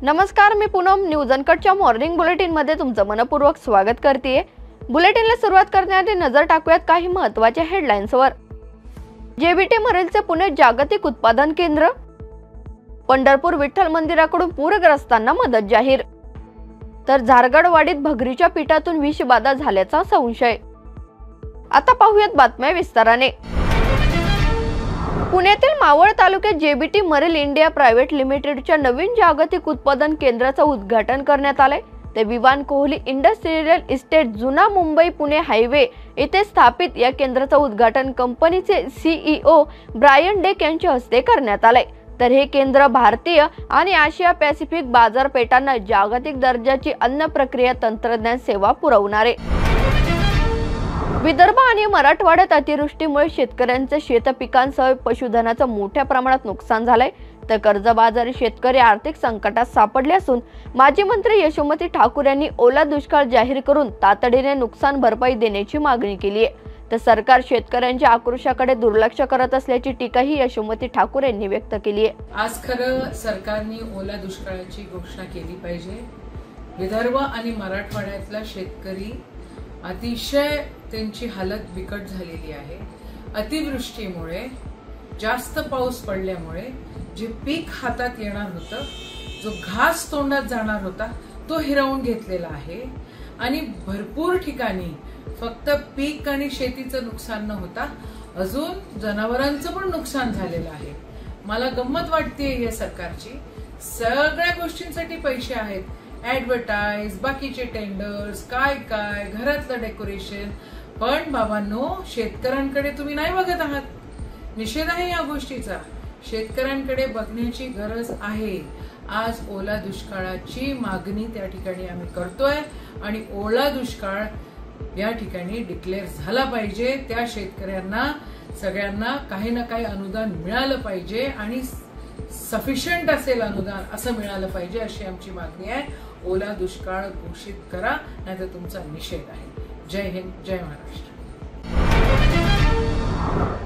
नमस्कार, मी Poonam news अनकटच्या morning bulletin मध्ये तुमचं मनपूर्वक स्वागत करते। बुलेटिनला सुरुवात करण्याआधी नजर टाकूयात काही महत्त्वाच्या हेडलाईन्सवर। जेबीटी मरेलचे पुणे जागतिक उत्पादन केंद्र, पंढरपूर विठ्ठल मंदिराकडून पूरग्रस्तांना मदत जाहीर, तर झारगडवाडीत भगरीच्या पिठातून विषबाधा झाल्याचा संशय। आता पाहूयात बातम्या विस्ताराने। पुण्यातील मावळ तालुक्यात जेबीटी मरेल इंडिया प्रायव्हेट लिमिटेडच्या नवीन जागतिक उत्पादन केंद्राचे उद्घाटन करण्यात आले। ते विवान कोहली इंडस्ट्रियल इस्टेट जुना मुंबई पुणे हायवे येथे स्थापित या केंद्राचे उद्घाटन कंपनीचे सीईओ ब्रायन डेक यांच्या हस्ते करण्यात आले। तर हे केंद्र भारतीय आणि आशिया पॅसिफिक बाजारपेठांना जागतिक दर्जाची अन्न प्रक्रिया तंत्रज्ञान सेवा पुरवणार आहे। विदर्भ आणि मराठवाड्यात अतिवृष्टीमुळे शेतकऱ्यांचे शेतपिकांसह पशुधनाचं मोठ्या प्रमाणात नुकसान झालंय। तर कर्जबाजारी शेतकरी आर्थिक संकटात सापडले असून माजी मंत्री यशोमती ठाकूर यांनी ओला दुष्काळ जाहीर करून तातडीने नुकसान भरपाई देण्याची मागणी केली आहे। तर सरकार शेतकऱ्यांच्या आक्रोशाकडे दुर्लक्ष करत असल्याची टीकाही यशोमती ठाकूर यांनी व्यक्त केली आहे। आज खरं सरकारने ओला दुष्काळाची घोषणा केली पाहिजे। विदर्भ आणि मराठवाड्यातला शेतकरी अतिशय त्यांची हालत बिकट झालेली आहे। अतिवृष्टीमुळे जास्त पाऊस पडल्यामुळे जे पीक हातात येणार होतं, जो घास तोंडात जाणार होता, तो हिरावून घेतलेला आहे आणि भरपूर ठिकाणी फक्त पीक आणि शेतीचं नुकसान न होता अजून जनावरांचं पण नुकसान झालेलं आहे। मला गंमत वाटते या सरकारची, सगळ्या गोष्टींसाठी पैसे आहेत, ऍडव्हर्टाइज, बाकीचे टेंडर्स, काय काय घरातलं डेकोरेशन, पण बाबांनो शेतकऱ्यांकडे तुम्ही नाही बघत आहात। निषेध आहे या गोष्टीचा, शेतकऱ्यांकडे बघण्याची गरज आहे। आज ओला दुष्काळाची मागणी त्या ठिकाणी आम्ही करतोय आणि ओला दुष्काळ या ठिकाणी डिक्लेअर झाला पाहिजे। त्या शेतकऱ्यांना सगळ्यांना काही ना काही अनुदान मिळालं पाहिजे आणि सफिशियंट असेल अनुदान असं मिळालं पाहिजे, अशी आमची मागणी आहे। ओला दुष्काळ घोषित करा, नाहीतर तुमचा निषेध आहे। जय हिंद, जय महाराष्ट्र।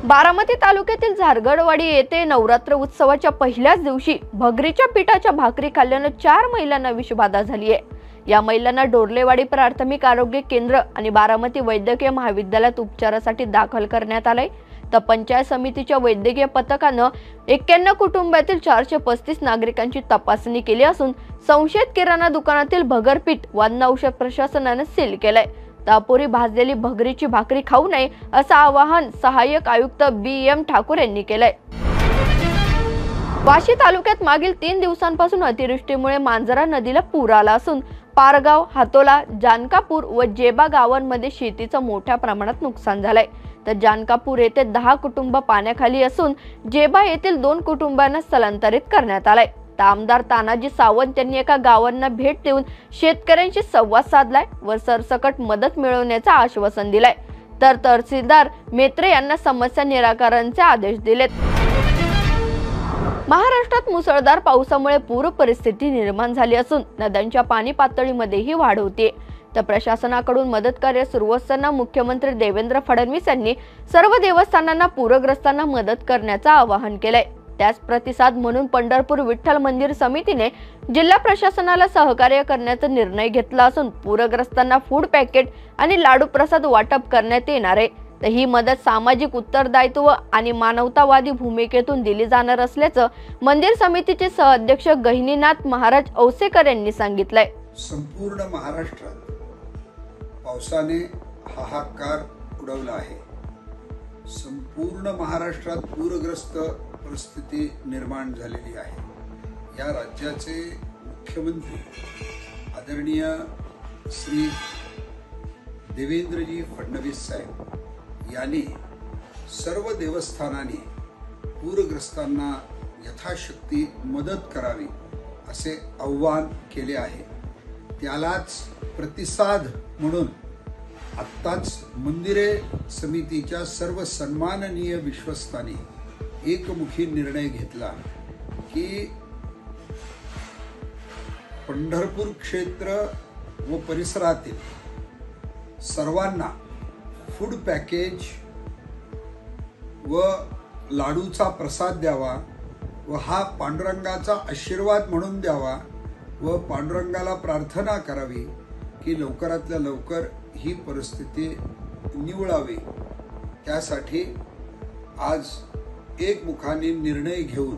बारामती तालुक्यातील झारगडवाडी येथे नवरात्र उत्सवाच्या पहिल्याच दिवशी भगरीच्या पिठाच्या भाकरी खाल्ल्याने 4 महिलांना विषबाधा झाली आहे। या महिलांना डोरलेवाडी प्राथमिक आरोग्य केंद्र आणि बारामती वैद्यकीय महाविद्यालयात उपचारासाठी दाखल करण्यात आले। तर पंचायत समितीच्या वैद्यकीय पथकाने 91 कुटुंबातील 435 नागरिकांची तपासणी केली असून संशयित किराणा दुकानातील भगरपीठ व अन्न औषध प्रशासनाने सील केलंय। तापोरी भाजलेली भगरीची भाकरी खाऊ नये असं आवाहन सहाय्यक आयुक्त BM ठाकूर यांनी केलंय। वाशी तालुक्यात मागील 3 दिवसांपासून अतिवृष्टीमुळे मांजरा नदीला पूर आला असून पारगाव, हातोला, जानकापूर व जेबा गावांमध्ये शेतीचं मोठ्या प्रमाणात नुकसान झालंय। तर जानकापूर येथे 10 कुटुंब पाण्याखाली असून जेबा येथील 2 कुटुंबांना स्थलांतरित करण्यात आलंय। तर आमदार तानाजी सावंत यांनी एका गावांना भेट देऊन शेतकऱ्यांशी संवाद साधलाय व सरसकट मदत मिळवण्याचं आश्वासन दिलंय। तर तहसीलदार मेत्रे यांना समस्या निराकरणाचे आदेश दिलेत। महाराष्ट्रात मुसळधार पावसामुळे पूर परिस्थिती निर्माण झाली असून नद्यांच्या पाणी पातळीमध्येही वाढ होते। तर प्रशासनाकडून मदत कार्य सुरू असताना मुख्यमंत्री देवेंद्र फडणवीस यांनी सर्व देवस्थानांना पूरग्रस्तांना मदत करण्याचं आवाहन केलंय। त्याच प्रतिसाद म्हणून पंढरपूर विठ्ठल मंदिर समितीने जिल्हा प्रशासनाला सहकार्य करण्याचा निर्णय घेतला असून पूरग्रस्तांना फूड पॅकेट आणि लाडू प्रसाद वाटप करण्यात येणार आहे। तर ही मदत सामाजिक उत्तरदायित्व आणि मानवतावादी भूमिकेतून दिली जाणार असल्याचं मंदिर समितीचे सहअध्यक्ष गहिनीनाथ महाराज औसेकर यांनी सांगितलंय। संपूर्ण महाराष्ट्रात पावसाने हाहाकार उडवला आहे। संपूर्ण महाराष्ट्रात पूरग्रस्त परिस्थिती निर्माण झालेली आहे। या राज्याचे मुख्यमंत्री आदरणीय श्री देवेंद्रजी फडणवीस साहेब यांनी सर्व देवस्थानांनी पूरग्रस्तांना यथाशक्ती मदत करावी असे आवाहन केले आहे। त्यालाच प्रतिसाद म्हणून आत्ताच मंदिरे समितीच्या सर्व सन्माननीय विश्वस्तांनी एकमुखी निर्णय घेतला की पंढरपूर क्षेत्र व परिसरातील सर्वांना फूड पॅकेज व लाडूचा प्रसाद द्यावा व हा पांडुरंगाचा आशीर्वाद म्हणून द्यावा व पांडुरंगाला प्रार्थना करावी की लवकरातल्या लवकर ही परिस्थिती निवळावी। त्यासाठी आज एकमुखाने निर्णय घेऊन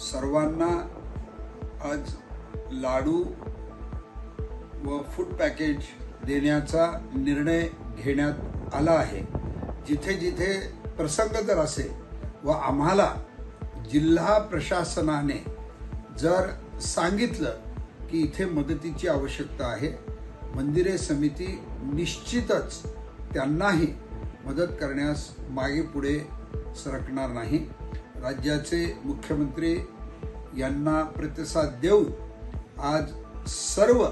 सर्वांना आज लाडू व फूड पॅकेज देण्याचा निर्णय घेण्यात आला आहे। जिथे जिथे प्रसंग जर असेल व आम्हाला जिल्हा प्रशासनाने जर सांगितलं की इथे मदतीची आवश्यकता आहे, मंदिरे समिती निश्चितच त्यांनाही मदत करण्यास मागे पुढे सरकणार नाही। राज्याचे मुख्यमंत्री यांना प्रतिसाद देऊन आज सर्व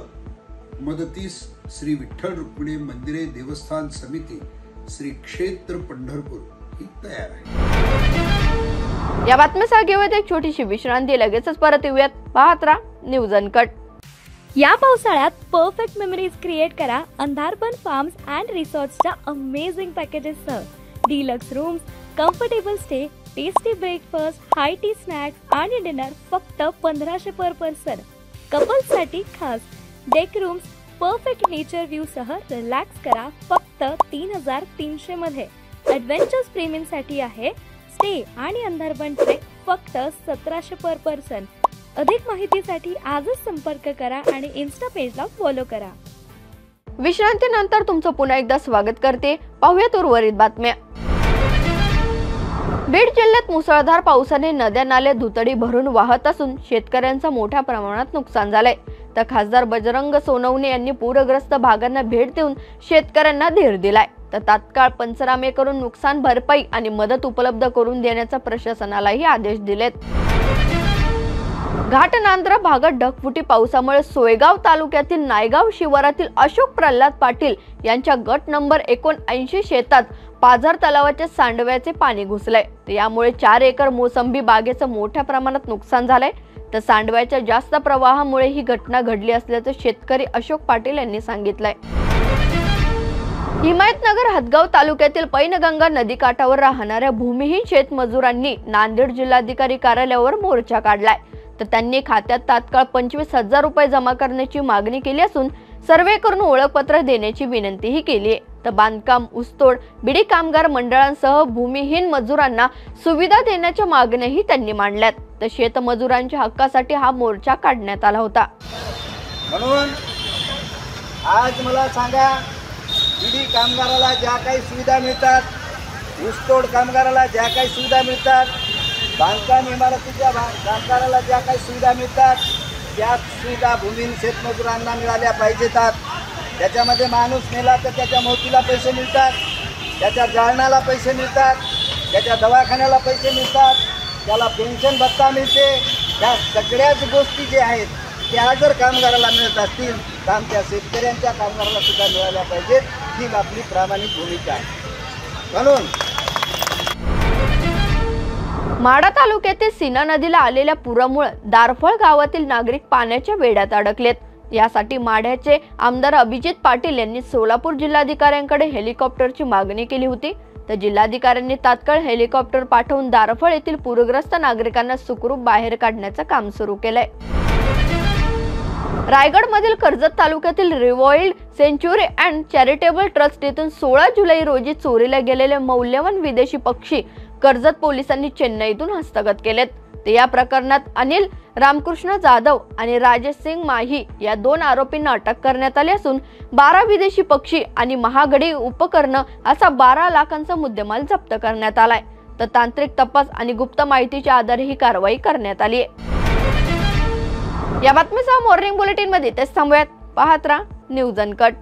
मदतीस श्री विठ्ठल रुक्मिणी मंदिरे देवस्थान समिती श्री क्षेत्र पंढरपूर ही तयार आहे। या बातमीसह घेऊयात एक छोटीशी विश्रांती, लगेचच परत येऊयात। पाहत राहा न्यूज अनकट। या पावसाळ्यात परफेक्ट मेमरीज क्रिएट करा अंधारपन फार्म्स अँड रिसॉर्ट्सच्या अमेझिंग पॅकेजेससह। Deluxe rooms, comfortable stay, tasty breakfast, high tea snacks आणि डिनर फक्त 1500 पर पर्सन। कपल्ससाठी खास deck rooms, perfect nature view सह रिलॅक्स करा फक्त 3300 मध्ये। ॲडव्हेंचर्स प्रेमींसाठी आहे स्टे आणि अंधारपन ट्रेक फक्त 1700 पर पर्सन। अधिक माहितीसाठी आजच संपर्क करा आणि इन्स्टा पेजला फॉलो करा। विश्रांतीनंतर तुमचं पुन्हा एकदा स्वागत करते। पाहूयात उर्वरित बातम्या। बीड जिल्ह्यात मुसळधार पावसाने नद्या नाले दुतडी भरून वाहत असून शेतकऱ्यांचं मोठ्या प्रमाणात नुकसान झालंय। तर खासदार बजरंग सोनवणे यांनी पूरग्रस्त भागांना भेट देऊन शेतकऱ्यांना धीर दिलाय। तर तात्काळ पंचनामे करून नुकसान भरपाई आणि मदत उपलब्ध करून देण्याचा प्रशासनालाही आदेश दिलेत। घाटनांद्रा भागात ढगफुटी पावसामुळे सोयगाव तालुक्यातील नायगाव शिवारातील अशोक प्रल्हाद पाटील यांच्या गट नंबर 79 शेतात पाझर तलावाच्या सांडव्याचे पाणी घुसलंय। यामुळे 4 एकर मोसंबी बागेचं मोठ्या प्रमाणात नुकसान झालंय। तर सांडव्याच्या जास्त प्रवाहामुळे ही घटना घडली असल्याचं शेतकरी अशोक पाटील यांनी सांगितलंय। हिमायतनगर हदगाव तालुक्यातील पैनगंगा नदीकाठावर राहणाऱ्या भूमिहीन शेतमजुरांनी नांदेड जिल्हाधिकारी कार्यालयावर मोर्चा काढलाय। तर त्यांनी खात्यात तात्काळ 25,000 रुपये जमा करण्याची मागणी केली असून सर्वे करून ओळखपत्र देण्याची विनंतीही केली आहे। तर बांधकाम, ऊसतोड, बिडी कामगार मंडळांसह भूमिहीन मजुरांना सुविधा देण्याच्या मागण्याही त्यांनी मांडल्यात। तर शेतमजुरांच्या हक्कासाठी हा मोर्चा काढण्यात आला होता। म्हणून आज मला सांगा, बिडी कामगाराला ज्या काही सुविधा मिळतात, ऊसतोड कामगाराला ज्या काही सुविधा मिळतात, बांधकाम इमारतीच्या कामगाराला ज्या काही सुविधा मिळतात, त्या सुविधा भूमिहीन शेतमजुरांना मिळाल्या पाहिजेत। त्याच्यामध्ये माणूस मेला तर त्याच्या मोतीला पैसे मिळतात, त्याच्या जाळण्याला पैसे मिळतात, त्याच्या दवाखान्याला पैसे मिळतात, त्याला पेन्शन भत्ता मिळते। त्या सगळ्याच गोष्टी जे आहेत त्या जर कामगाराला मिळत असतील तर आमच्या शेतकऱ्यांच्या कामगाराला सुद्धा मिळाल्या पाहिजेत, ही आपली प्रामाणिक भूमिका आहे। म्हणून माढा तालुक्यातील सीना नदीला आलेल्या पुरामुळे दारफळ गावातील नागरिक पाण्याच्या वेढ्यात अडकलेत। यासाठी माढ्याचे आमदार अभिजित पाटील यांनी सोलापूर जिल्हाधिकाऱ्यांकडे हेलिकॉप्टरची मागणी केली होती। तर जिल्हाधिकाऱ्यांनी तात्काळ हेलिकॉप्टर पाठवून दारफळ येथील पूरग्रस्त नागरिकांना सुखरूप बाहेर काढण्याचं काम सुरू केलंय। रायगडमधील कर्जत तालुक्यातील reviled century and charitable trust येथून 16 जुलै रोजी चोरीला गेलेले मौल्यवान विदेशी पक्षी कर्जत पोलिसांनी चेन्नईतून हस्तगत केलेत। या प्रकरणात अनिल रामकृष्ण जाधव आणि राजेश सिंग माही या 2 आरोपींना अटक करण्यात आली असून 12 विदेशी पक्षी आणि महागडी उपकरणं असा 12 लाखांचा मुद्देमाल जप्त करण्यात आलाय। तर तांत्रिक तपास आणि गुप्त माहितीच्या आधारे ही कारवाई करण्यात आली आहे। या बातमीसह मॉर्निंग बुलेटिन मध्ये तेच थांबूयात। पाहत राहा न्यूज अनकट।